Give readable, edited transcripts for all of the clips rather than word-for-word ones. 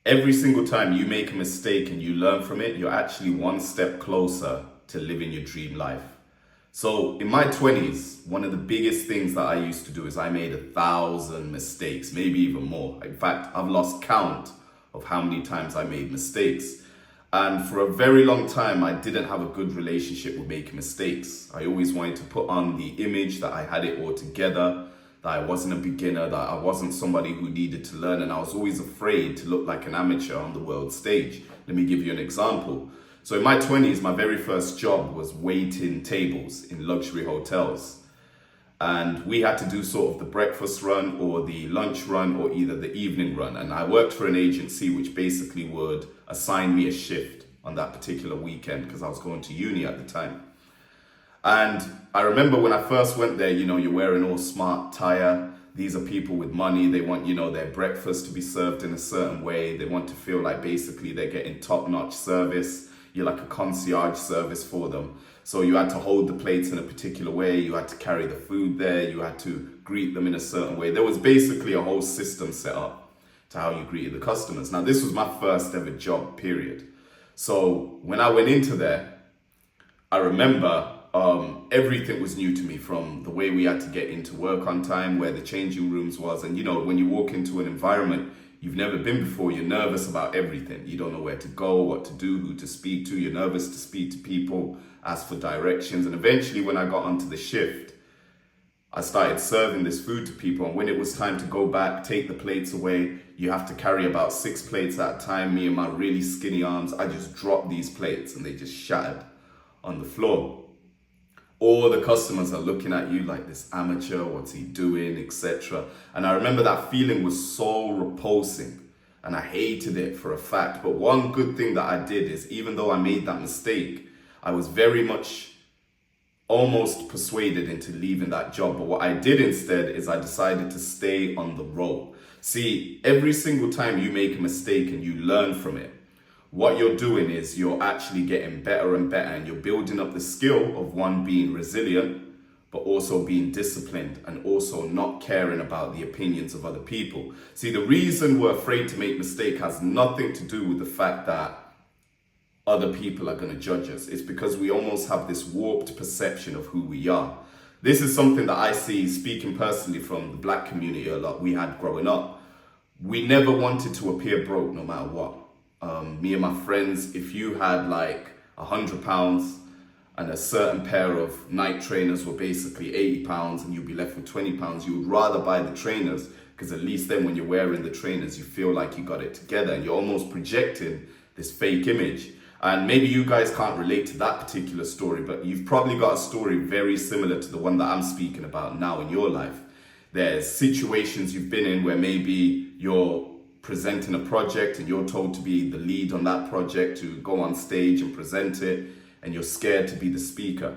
Every single time you make a mistake and you learn from it, you're actually one step closer to living your dream life. So in my 20s, one of the biggest things that I used to do is I made 1,000 mistakes, maybe even more. In fact, I've lost count of how many times I made mistakes. And for a very long time, I didn't have a good relationship with making mistakes. I always wanted to put on the image that I had it all together, that I wasn't a beginner, that I wasn't somebody who needed to learn, and I was always afraid to look like an amateur on the world stage. Let me give you an example. So in my 20s, my very first job was waiting tables in luxury hotels. And we had to do sort of the breakfast run or the lunch run or either the evening run. And I worked for an agency which basically would assign me a shift on that particular weekend because I was going to uni at the time. And I remember when I first went there, you're wearing all smart attire. These are people with money. They want, their breakfast to be served in a certain way. They want to feel like basically they're getting top-notch service. You're like a concierge service for them. So you had to hold the plates in a particular way. You had to carry the food there. You had to greet them in a certain way. There was basically a whole system set up to how you greeted the customers. Now, this was my first ever job, period. So when I went into there, I remember everything was new to me, from the way we had to get into work on time, where the changing rooms was. And when you walk into an environment you've never been before, you're nervous about everything. You don't know where to go, what to do, who to speak to. You're nervous to speak to people, ask for directions. And eventually when I got onto the shift, I started serving this food to people. And when it was time to go back, take the plates away, you have to carry about 6 plates at a time. Me and my really skinny arms, I just dropped these plates and they just shattered on the floor. All the customers are looking at you like, this amateur, what's he doing, etc. And I remember that feeling was so repulsing and I hated it for a fact. But one good thing that I did is, even though I made that mistake, I was very much almost persuaded into leaving that job. But what I did instead is I decided to stay on the roll. See, every single time you make a mistake and you learn from it, what you're doing is you're actually getting better and better, and you're building up the skill of, one, being resilient, but also being disciplined and also not caring about the opinions of other people. See, the reason we're afraid to make mistakes has nothing to do with the fact that other people are going to judge us. It's because we almost have this warped perception of who we are. This is something that I see, speaking personally from the black community, a lot we had growing up. We never wanted to appear broke no matter what. Me and my friends, if you had like £100 and a certain pair of night trainers were basically £80 and you'd be left with £20, you would rather buy the trainers, because at least then when you're wearing the trainers, you feel like you got it together and you're almost projecting this fake image. And maybe you guys can't relate to that particular story, but you've probably got a story very similar to the one that I'm speaking about now in your life. There's situations you've been in where maybe you're presenting a project and you're told to be the lead on that project, to go on stage and present it, and you're scared to be the speaker.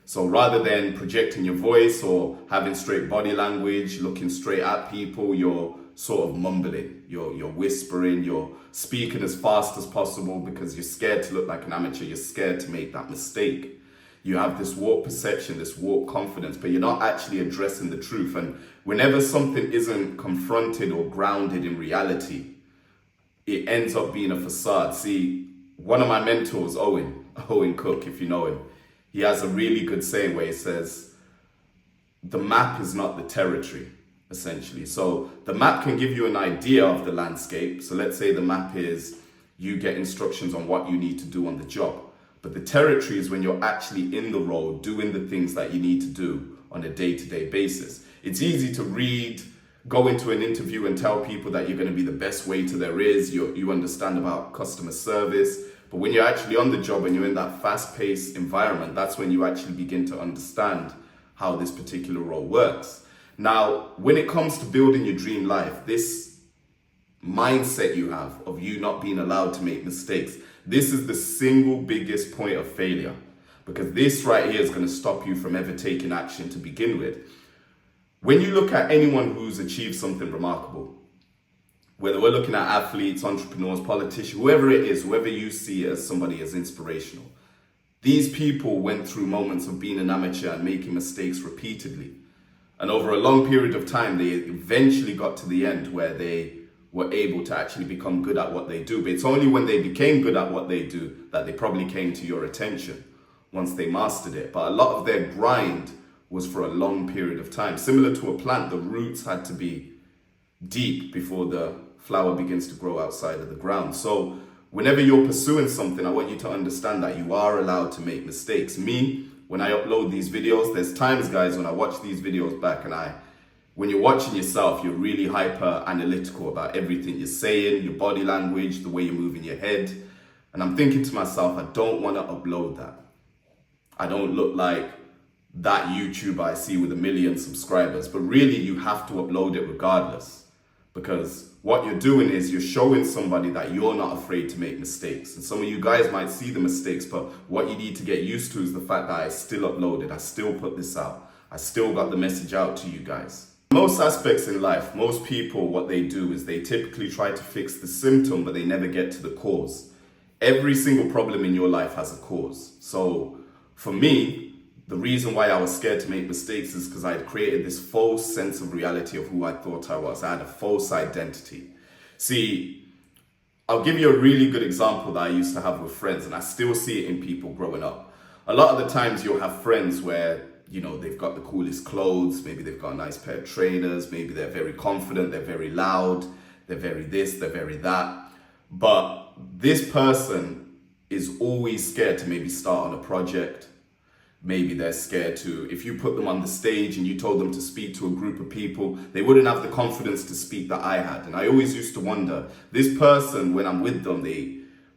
So rather than projecting your voice or having straight body language, looking straight at people, you're sort of mumbling, you're whispering, you're speaking as fast as possible because you're scared to look like an amateur, you're scared to make that mistake. You have this warped perception, this warped confidence, but you're not actually addressing the truth. And whenever something isn't confronted or grounded in reality, it ends up being a facade. See, one of my mentors, Owen Cook, if you know him, he has a really good saying where he says, the map is not the territory, essentially. So the map can give you an idea of the landscape. So let's say the map is, you get instructions on what you need to do on the job. But the territory is when you're actually in the role, doing the things that you need to do on a day-to-day basis. It's easy to read, go into an interview and tell people that you're going to be the best waiter there is. You understand about customer service. But when you're actually on the job and you're in that fast-paced environment, that's when you actually begin to understand how this particular role works. Now, when it comes to building your dream life, this mindset you have of you not being allowed to make mistakes, this is the single biggest point of failure, because this right here is going to stop you from ever taking action to begin with. When you look at anyone who's achieved something remarkable, whether we're looking at athletes, entrepreneurs, politicians, whoever it is, whoever you see as somebody as inspirational, these people went through moments of being an amateur and making mistakes repeatedly. And over a long period of time, they eventually got to the end where they were able to actually become good at what they do. But it's only when they became good at what they do that they probably came to your attention once they mastered it. But a lot of their grind was for a long period of time. Similar to a plant, the roots had to be deep before the flower begins to grow outside of the ground. So whenever you're pursuing something, I want you to understand that you are allowed to make mistakes. Me, when I upload these videos, there's times, guys, when I watch these videos back and when you're watching yourself, you're really hyper analytical about everything you're saying, your body language, the way you're moving your head. And I'm thinking to myself, I don't want to upload that. I don't look like that YouTuber I see with 1 million subscribers, but really you have to upload it regardless, because what you're doing is you're showing somebody that you're not afraid to make mistakes. And some of you guys might see the mistakes, but what you need to get used to is the fact that I still uploaded, I still put this out, I still got the message out to you guys. Most aspects in life, most people, what they do is they typically try to fix the symptom, but they never get to the cause. Every single problem in your life has a cause. So for me, the reason why I was scared to make mistakes is because I had created this false sense of reality of who I thought I was. I had a false identity. See, I'll give you a really good example that I used to have with friends, and I still see it in people growing up. A lot of the times you'll have friends where, you know, they've got the coolest clothes, maybe they've got a nice pair of trainers, maybe they're very confident, they're very loud, they're very this, they're very that. But this person is always scared to maybe start on a project. Maybe they're scared to, if you put them on the stage and you told them to speak to a group of people, they wouldn't have the confidence to speak that I had. And I always used to wonder, this person, when I'm with them,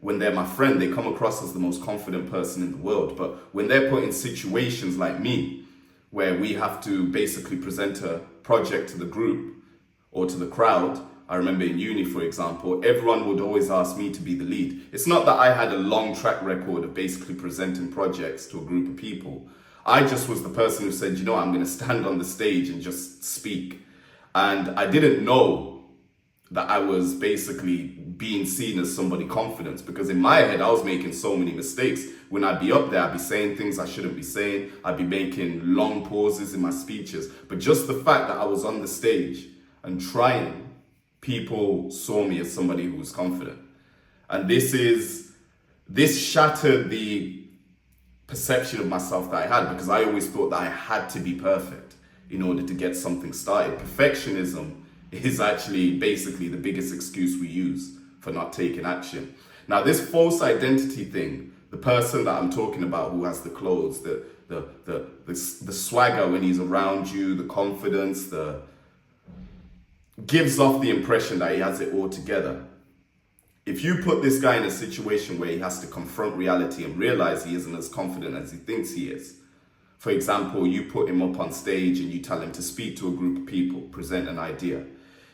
when they're my friend, they come across as the most confident person in the world. But when they're put in situations like me, where we have to basically present a project to the group or to the crowd, I remember in uni, for example, everyone would always ask me to be the lead. It's not that I had a long track record of basically presenting projects to a group of people. I just was the person who said, you know, I'm going to stand on the stage and just speak. And I didn't know that I was basically being seen as somebody confident, because in my head, I was making so many mistakes. When I'd be up there, I'd be saying things I shouldn't be saying. I'd be making long pauses in my speeches. But just the fact that I was on the stage and trying, people saw me as somebody who was confident. And this shattered the perception of myself that I had, because I always thought that I had to be perfect in order to get something started. Perfectionism is actually basically the biggest excuse we use for not taking action. Now, this false identity thing, the person that I'm talking about who has the clothes, the swagger when he's around you, the confidence, gives off the impression that he has it all together. If you put this guy in a situation where he has to confront reality and realize he isn't as confident as he thinks he is, for example, you put him up on stage and you tell him to speak to a group of people, present an idea.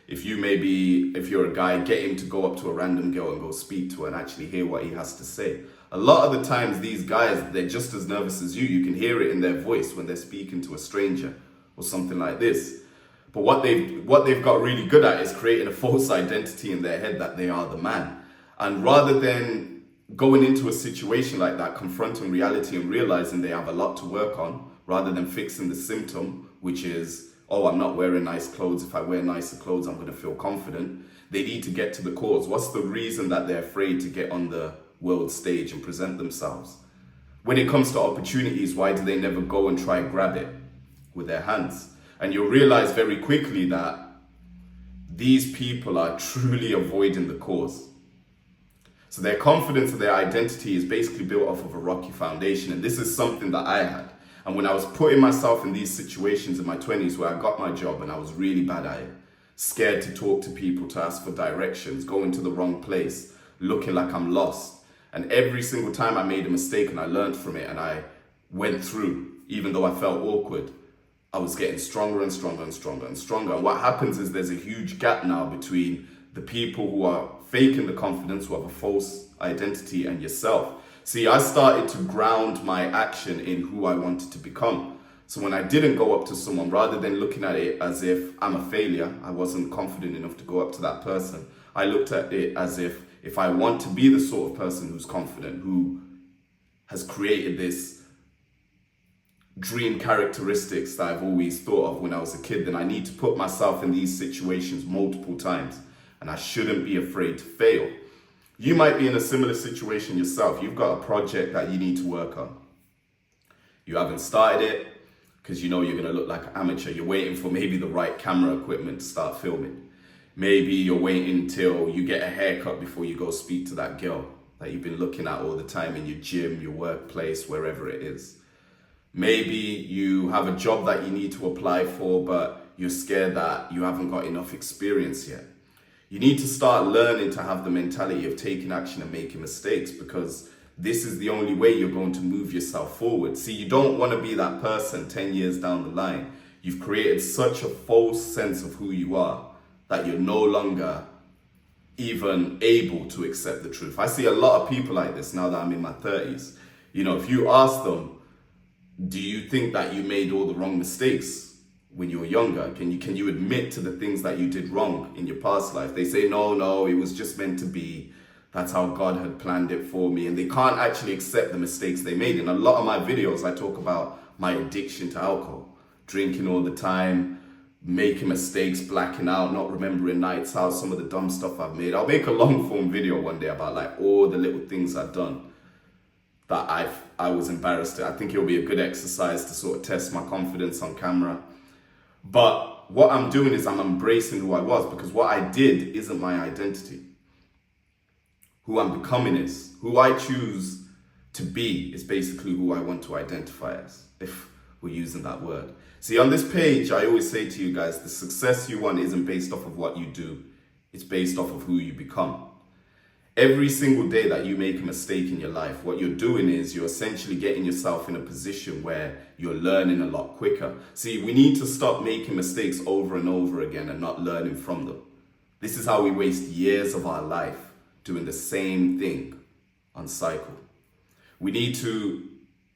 If you're a guy, get him to go up to a random girl and go speak to her and actually hear what he has to say. A lot of the times, these guys, they're just as nervous as you. You can hear it in their voice when they're speaking to a stranger or something like this. But what they've got really good at is creating a false identity in their head that they are the man. And rather than going into a situation like that, confronting reality and realizing they have a lot to work on, rather than fixing the symptom, which is, oh, I'm not wearing nice clothes. If I wear nicer clothes, I'm going to feel confident. They need to get to the cause. What's the reason that they're afraid to get on the world stage and present themselves? When it comes to opportunities, why do they never go and try and grab it with their hands? And you'll realize very quickly that these people are truly avoiding the cause. So their confidence and their identity is basically built off of a rocky foundation. And this is something that I had. And when I was putting myself in these situations in my 20s where I got my job and I was really bad at it, scared to talk to people, to ask for directions, going to the wrong place, looking like I'm lost. And every single time I made a mistake and I learned from it and I went through, even though I felt awkward, I was getting stronger and stronger and stronger and stronger. And what happens is there's a huge gap now between the people who are faking the confidence, who have a false identity, and yourself. See, I started to ground my action in who I wanted to become. So when I didn't go up to someone, rather than looking at it as if I'm a failure, I wasn't confident enough to go up to that person, I looked at it as if I want to be the sort of person who's confident, who has created this dream characteristics that I've always thought of when I was a kid, then I need to put myself in these situations multiple times. and I shouldn't be afraid to fail. You might be in a similar situation yourself. You've got a project that you need to work on. You haven't started it because you know you're going to look like an amateur. You're waiting for maybe the right camera equipment to start filming. Maybe you're waiting till you get a haircut before you go speak to that girl that you've been looking at all the time in your gym, your workplace, wherever it is. Maybe you have a job that you need to apply for, but you're scared that you haven't got enough experience yet. You need to start learning to have the mentality of taking action and making mistakes, because this is the only way you're going to move yourself forward. See, you don't want to be that person 10 years down the line. You've created such a false sense of who you are that you're no longer even able to accept the truth. I see a lot of people like this now that I'm in my 30s. You know, if you ask them, do you think that you made all the wrong mistakes when you were younger? Can you admit to the things that you did wrong in your past life? They say, no, it was just meant to be. That's how God had planned it for me. And they can't actually accept the mistakes they made. In a lot of my videos, I talk about my addiction to alcohol, drinking all the time, making mistakes, blacking out, not remembering nights out, some of the dumb stuff I've made. I'll make a long form video one day about like all the little things I've done that I was embarrassed at. I think it'll be a good exercise to sort of test my confidence on camera. But what I'm doing is I'm embracing who I was, because what I did isn't my identity. Who I'm becoming is, who I choose to be is basically who I want to identify as, if we're using that word. See, on this page, I always say to you guys, the success you want isn't based off of what you do. It's based off of who you become. Every single day that you make a mistake in your life, what you're doing is you're essentially getting yourself in a position where you're learning a lot quicker. See, we need to stop making mistakes over and over again and not learning from them. This is how we waste years of our life doing the same thing on cycle. We need to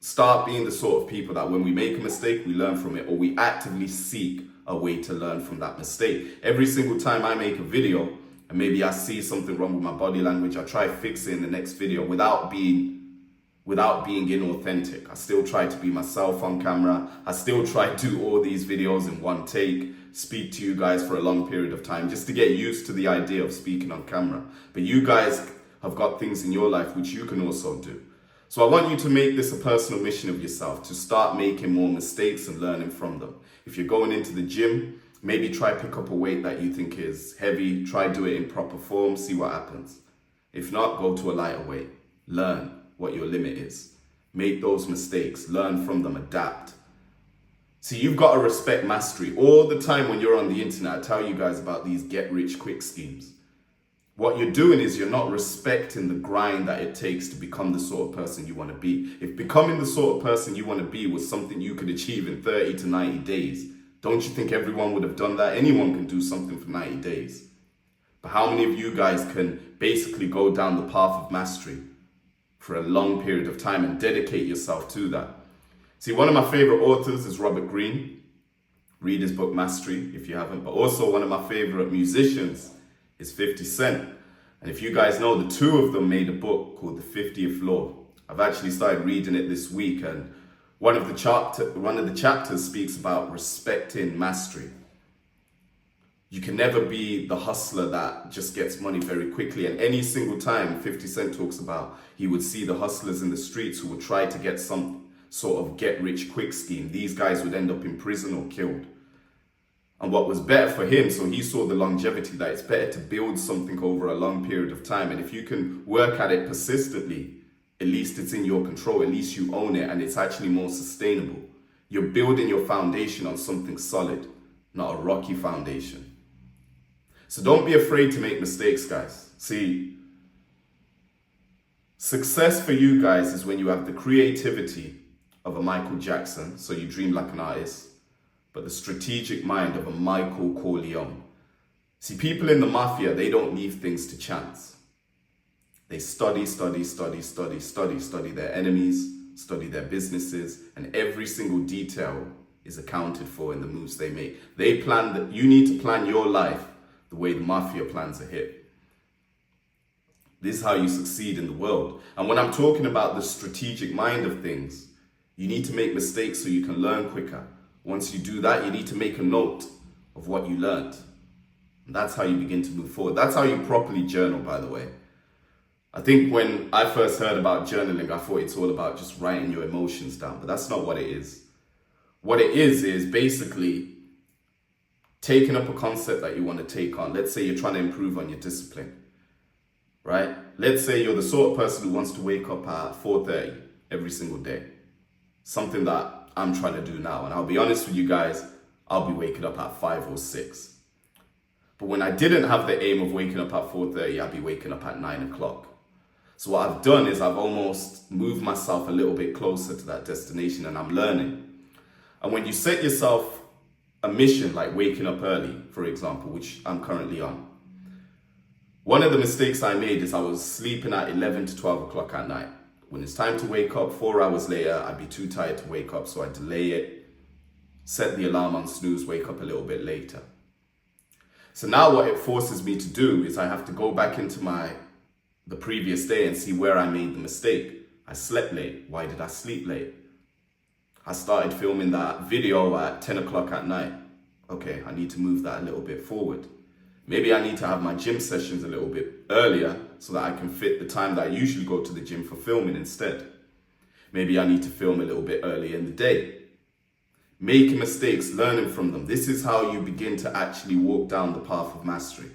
start being the sort of people that when we make a mistake, we learn from it, or we actively seek a way to learn from that mistake. Every single time I make a video, and maybe I see something wrong with my body language, I try to fix it in the next video without being inauthentic. I still try to be myself on camera. I still try to do all these videos in one take, speak to you guys for a long period of time, just to get used to the idea of speaking on camera. But you guys have got things in your life which you can also do. So I want you to make this a personal mission of yourself, to start making more mistakes and learning from them. If you're going into the gym, maybe try pick up a weight that you think is heavy. Try do it in proper form, see what happens. If not, go to a lighter weight. Learn what your limit is. Make those mistakes, learn from them, adapt. See, you've got to respect mastery. All the time when you're on the internet, I tell you guys about these get-rich-quick schemes. What you're doing is you're not respecting the grind that it takes to become the sort of person you want to be. If becoming the sort of person you want to be was something you could achieve in 30 to 90 days, don't you think everyone would have done that? Anyone can do something for 90 days. But how many of you guys can basically go down the path of mastery for a long period of time and dedicate yourself to that? See, one of my favorite authors is Robert Greene. Read his book Mastery if you haven't. But also one of my favorite musicians is 50 Cent. And if you guys know, the two of them made a book called The 50th Law. I've actually started reading it this week, and one of the chapters speaks about respecting mastery. You can never be the hustler that just gets money very quickly. And any single time 50 Cent talks about, he would see the hustlers in the streets who would try to get some sort of get-rich-quick scheme. These guys would end up in prison or killed. And what was better for him, so he saw the longevity, that it's better to build something over a long period of time. And if you can work at it persistently, at least it's in your control, at least you own it, and it's actually more sustainable. You're building your foundation on something solid, not a rocky foundation. So don't be afraid to make mistakes, guys. See, success for you guys is when you have the creativity of a Michael Jackson, so you dream like an artist, but the strategic mind of a Michael Corleone. See, people in the mafia, they don't leave things to chance. They study their enemies, study their businesses, and every single detail is accounted for in the moves they make. They plan that you need to plan your life the way the mafia plans a hit. This is how you succeed in the world. And when I'm talking about the strategic mind of things, you need to make mistakes so you can learn quicker. Once you do that, you need to make a note of what you learned. And that's how you begin to move forward. That's how you properly journal, by the way. I think when I first heard about journaling, I thought it's all about just writing your emotions down, but that's not what it is. What it is basically taking up a concept that you want to take on. Let's say you're trying to improve on your discipline, right? Let's say you're the sort of person who wants to wake up at 4:30 every single day. Something that I'm trying to do now. And I'll be honest with you guys, I'll be waking up at 5 or 6. But when I didn't have the aim of waking up at 4:30, I'd be waking up at 9 o'clock. So what I've done is I've almost moved myself a little bit closer to that destination, and I'm learning. And when you set yourself a mission like waking up early, for example, which I'm currently on, one of the mistakes I made is I was sleeping at 11 to 12 o'clock at night. When it's time to wake up 4 hours later, I'd be too tired to wake up, so I delay it, set the alarm on snooze, wake up a little bit later. So now what it forces me to do is I have to go back into the previous day and see where I made the mistake. I slept late. Why did I sleep late? I started filming that video at 10 o'clock at night. Okay, I need to move that a little bit forward. Maybe I need to have my gym sessions a little bit earlier so that I can fit the time that I usually go to the gym for filming instead. Maybe I need to film a little bit earlier in the day. Making mistakes, learning from them. This is how you begin to actually walk down the path of mastery.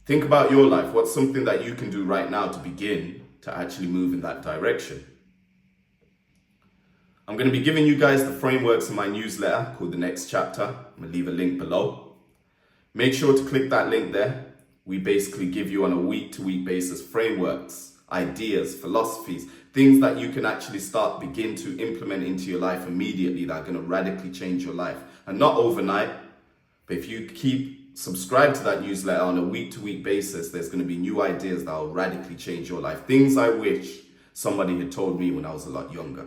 Think about your life. What's something that you can do right now to begin to actually move in that direction? I'm going to be giving you guys the frameworks in my newsletter called The Next Chapter. I'm going to leave a link below. Make sure to click that link there. We basically give you on a week-to-week basis frameworks, ideas, philosophies, things that you can actually begin to implement into your life immediately that are going to radically change your life. And not overnight, but if you keep subscribed to that newsletter on a week-to-week basis, there's going to be new ideas that will radically change your life. Things I wish somebody had told me when I was a lot younger.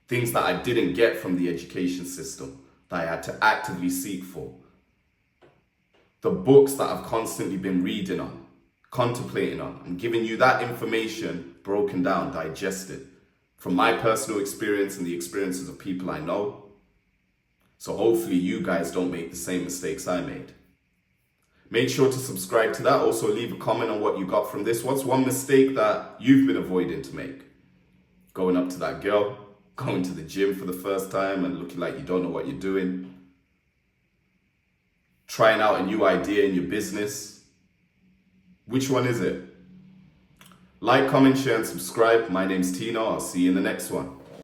Things that I didn't get from the education system that I had to actively seek for. The books that I've constantly been reading on, contemplating on. I'm giving you that information broken down, digested from my personal experience and the experiences of people I know. So hopefully you guys don't make the same mistakes I made. Make sure to subscribe to that. Also leave a comment on what you got from this. What's one mistake that you've been avoiding to make? Going up to that girl, going to the gym for the first time and looking like you don't know what you're doing. Trying out a new idea in your business. Which one is it? Like, comment, share, and subscribe. My name's Tino. I'll see you in the next one.